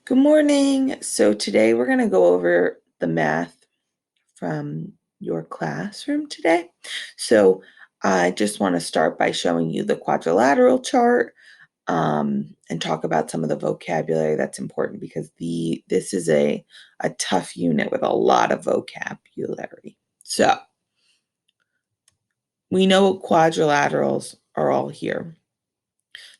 Good morning. So today we're going to go over the math from your classroom today. So I just want to start by showing you the quadrilateral chart and talk about some of the vocabulary that's important because this is a tough unit with a lot of vocabulary. So we know quadrilaterals are all here.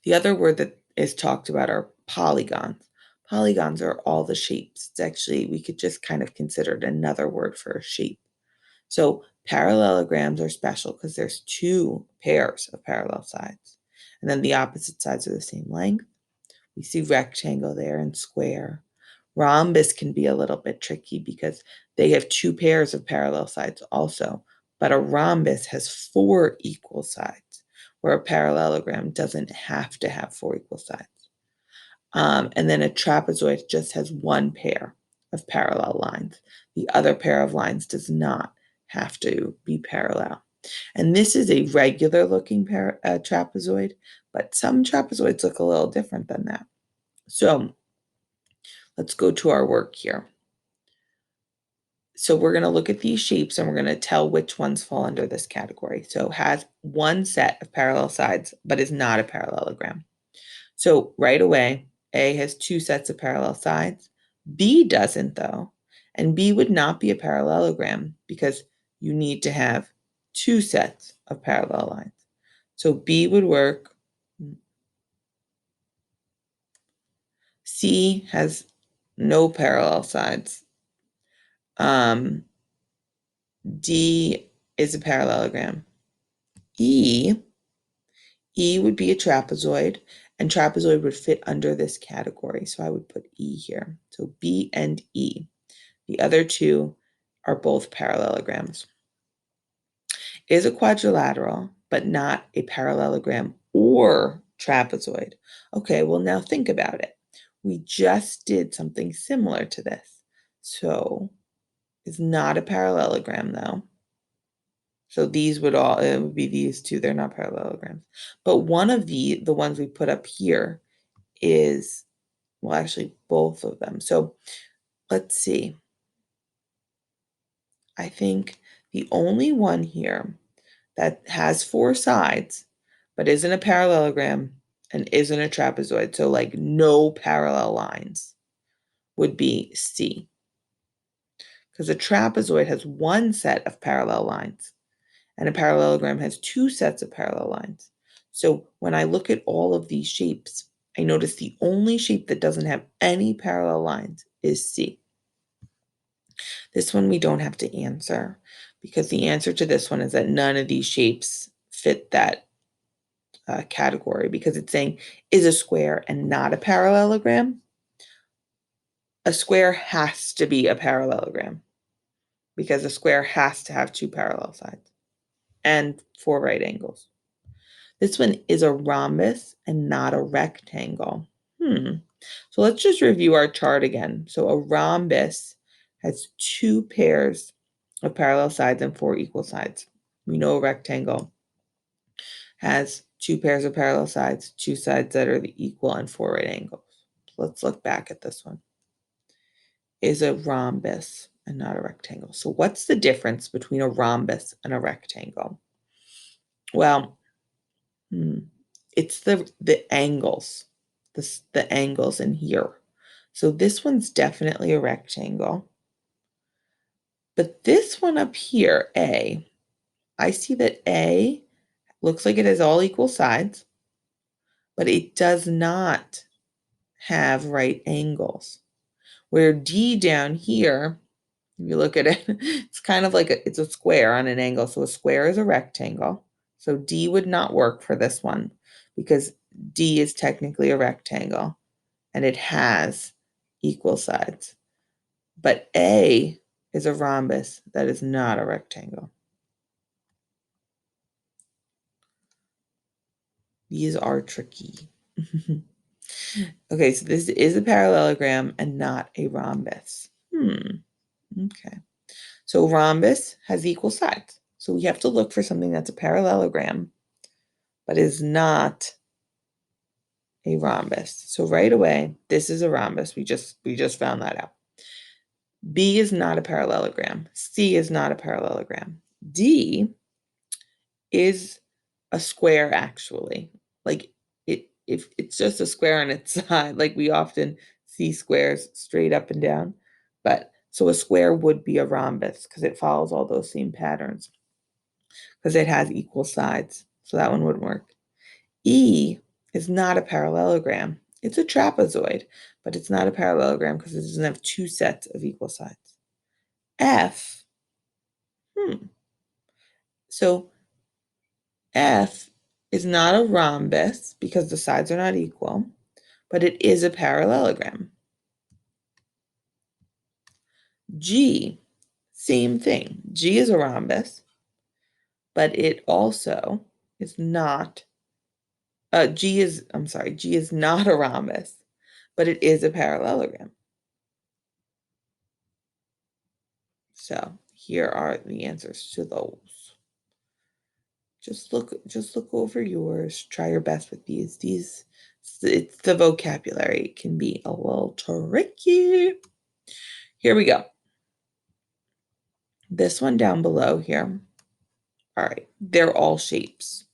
The other word that is talked about are polygons. Polygons are all the shapes. It's actually, we could just kind of consider it another word for a shape. So parallelograms are special because there's two pairs of parallel sides. And then the opposite sides are the same length. We see rectangle there and square. Rhombus can be a little bit tricky because they have two pairs of parallel sides also, but a rhombus has four equal sides, where a parallelogram doesn't have to have four equal sides. And then a trapezoid just has one pair of parallel lines. The other pair of lines does not have to be parallel. And this is a regular looking trapezoid, but some trapezoids look a little different than that. So let's go to our work here. So we're going to look at these shapes and we're going to tell which ones fall under this category. So has one set of parallel sides, but is not a parallelogram. So right away, A has two sets of parallel sides. B doesn't though. And B would not be a parallelogram because you need to have two sets of parallel lines. So B would work. C has no parallel sides. D is a parallelogram. E would be a trapezoid, and trapezoid would fit under this category. So I would put E here. So B and E. The other two are both parallelograms. Is a quadrilateral, but not a parallelogram or trapezoid. Okay, well, now think about it. We just did something similar to this. So it's not a parallelogram, though. So these would all, it would be these two, they're not parallelograms. But one of the ones we put up here is, well, actually both of them. So let's see. I think the only one here that has four sides, but isn't a parallelogram and isn't a trapezoid, so like no parallel lines, would be C. Because a trapezoid has one set of parallel lines, and a parallelogram has two sets of parallel lines. So when I look at all of these shapes, I notice the only shape that doesn't have any parallel lines is C. This one we don't have to answer because the answer to this one is that none of these shapes fit that category because it's saying is a square and not a parallelogram. A square has to be a parallelogram because a square has to have two parallel sides and four right angles. This one is a rhombus and not a rectangle. So let's just review our chart again. So a rhombus has two pairs of parallel sides and four equal sides. We know a rectangle has two pairs of parallel sides, two sides that are the equal and four right angles. So let's look back at this one. Is a rhombus and not a rectangle. So what's the difference between a rhombus and a rectangle? Well, it's the angles, the angles in here. So this one's definitely a rectangle. But this one up here, A, I see that A looks like it has all equal sides, but it does not have right angles. Where D down here, if you look at it, it's kind of like it's a square on an angle. So a square is a rectangle. So D would not work for this one because D is technically a rectangle and it has equal sides. But A is a rhombus that is not a rectangle. These are tricky. Okay, so this is a parallelogram and not a rhombus. Okay. So rhombus has equal sides. So we have to look for something that's a parallelogram, but is not a rhombus. So right away, this is a rhombus. We just found that out. B is not a parallelogram. C is not a parallelogram. D is a square actually. Like if it's just a square on its side, like we often see squares straight up and down. But so a square would be a rhombus because it follows all those same patterns because it has equal sides. So that one wouldn't work. E is not a parallelogram. It's a trapezoid, but it's not a parallelogram because it doesn't have two sets of equal sides. F, so F is not a rhombus because the sides are not equal, but it is a parallelogram. G, same thing. G is a rhombus, but it also is not, G is not a rhombus, but it is a parallelogram. So here are the answers to those. Just look over yours. Try your best with these. It's the vocabulary. It can be a little tricky. Here we go. This one down below here. All right, they're all shapes.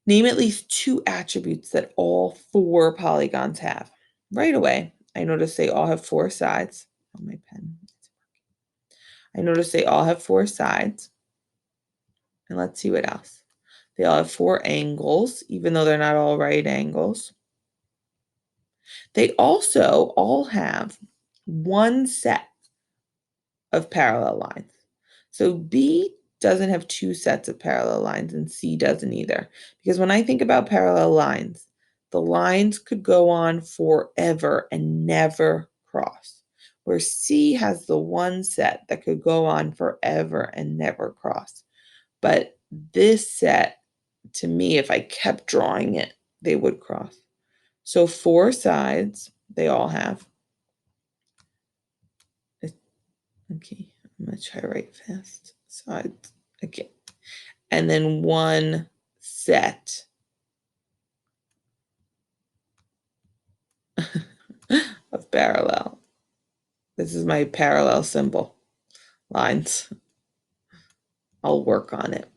Name at least two attributes that all four polygons have. Right away, I notice they all have four sides. On my pen. I notice they all have four sides. And let's see what else. They all have four angles, even though they're not all right angles. They also all have one set of parallel lines. So B doesn't have two sets of parallel lines and C doesn't either. Because when I think about parallel lines, the lines could go on forever and never cross. Where C has the one set that could go on forever and never cross. But this set, to me, if I kept drawing it, they would cross. So four sides, they all have. Okay, I'm gonna try right fast. Sides, okay. And then one set of parallel. This is my parallel symbol lines. I'll work on it.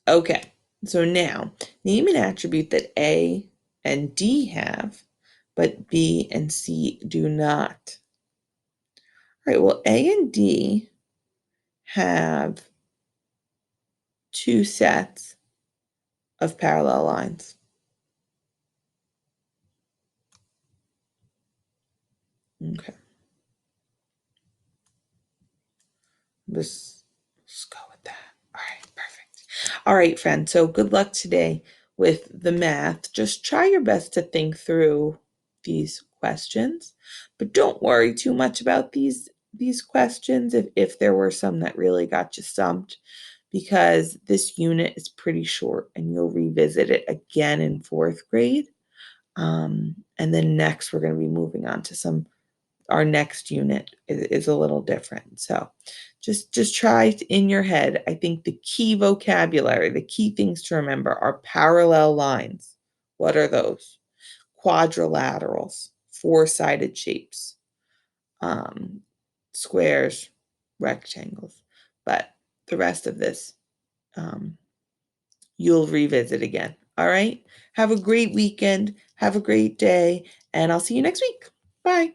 Okay, so now name an attribute that A and D have, but B and C do not. All right, well, A and D have two sets of parallel lines. Okay. Let's go with that. All right, perfect. All right, friends. So good luck today with the math. Just try your best to think through these questions, but don't worry too much about these questions if there were some that really got you stumped, because this unit is pretty short and you'll revisit it again in fourth grade. And then next we're going to be moving on to our next unit is a little different. So just try in your head. I think the key vocabulary, the key things to remember are parallel lines. What are those? Quadrilaterals, four-sided shapes, squares, rectangles. But the rest of this, you'll revisit again. All right. Have a great weekend. Have a great day. And I'll see you next week. Bye.